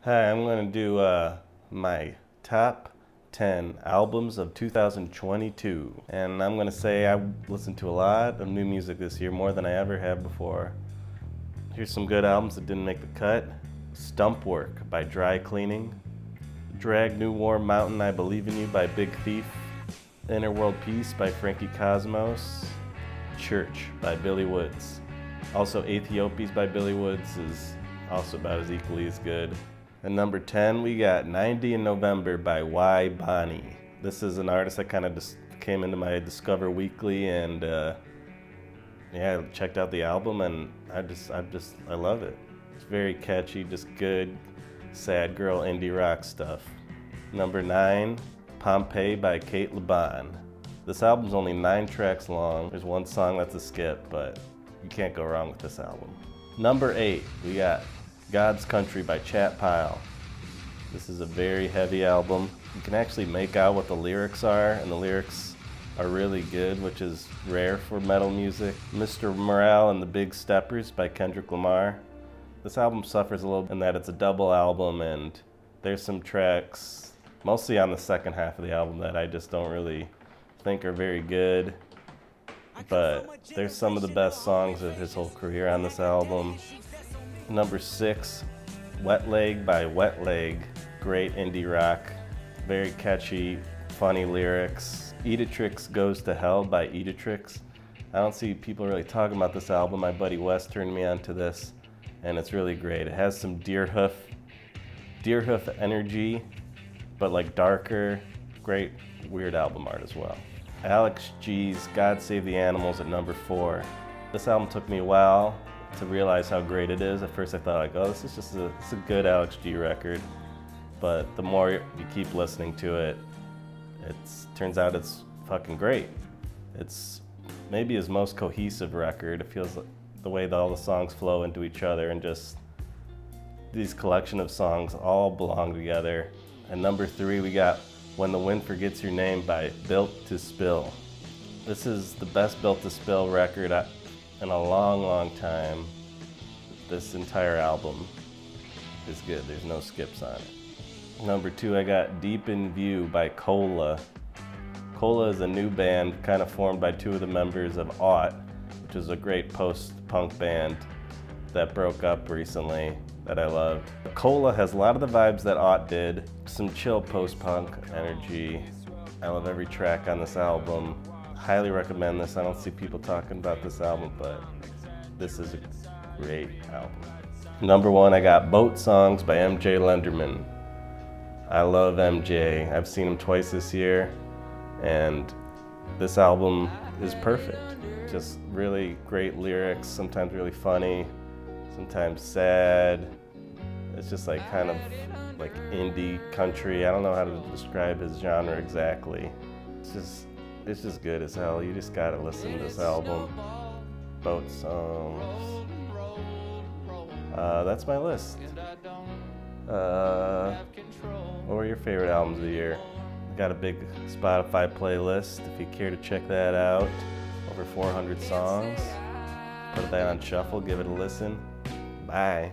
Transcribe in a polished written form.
Hi, I'm going to do my top 10 albums of 2022. And I'm going to say I listened to a lot of new music this year, more than I ever have before. Here's some good albums that didn't make the cut. Stump Work by Dry Cleaning. Drag New Warm Mountain, I Believe in You by Big Thief. Inner World Peace by Frankie Cosmos. Church by Billy Woods. Also Ethiopies by Billy Woods is also about as equally as good. And number 10, we got 90 in November by Y Bonnie. This is an artist that kind of just came into my Discover Weekly, and yeah, I checked out the album, and I love it. It's very catchy, just good, sad girl indie rock stuff. Number 9, Pompeii by Kate LeBon. This album's only 9 tracks long. There's one song that's a skip, but you can't go wrong with this album. Number 8, we got God's Country by Chat Pile. This is a very heavy album. You can actually make out what the lyrics are, and the lyrics are really good, which is rare for metal music. Mr. Morale and the Big Steppers by Kendrick Lamar. This album suffers a little in that it's a double album, and there's some tracks, mostly on the second half of the album, that I just don't really think are very good. But there's some of the best songs of his whole career on this album. Number 6, Wet Leg by Wet Leg. Great indie rock, very catchy, funny lyrics. Eatetrix Goes to Hell by Eatetrix. I don't see people really talking about this album. My buddy Wes turned me on to this, and it's really great. It has some Deerhoof energy, but like darker. Great weird album art as well. Alex G's God Save the Animals at number 4. This album took me a while to realize how great it is. At first I thought like, oh, this is just a good Alex G record. But the more you keep listening to it, turns out it's fucking great. It's maybe his most cohesive record. It feels like the way that all the songs flow into each other, and just these collection of songs all belong together. And number 3, we got When the Wind Forgets Your Name by Built to Spill. This is the best Built to Spill record in a long time. This entire album is good. There's no skips on it. Number 2, I got Deep in View by Cola. Cola is a new band kind of formed by 2 of the members of Ought, which is a great post-punk band that broke up recently that I loved. Cola has a lot of the vibes that Ought did, some chill post-punk energy. I love every track on this album. Highly recommend this. I don't see people talking about this album, but this is a great album. Number 1, I got Boat Songs by MJ Lenderman. I love MJ. I've seen him twice this year, and this album is perfect. Just really great lyrics, sometimes really funny, sometimes sad. It's just like kind of like indie country. I don't know how to describe his genre exactly. It's just good as hell. You just gotta listen to this album. Boat Songs. That's my list. What were your favorite albums of the year? Got a big Spotify playlist if you care to check that out. Over 400 songs. Put that on shuffle, give it a listen. Bye.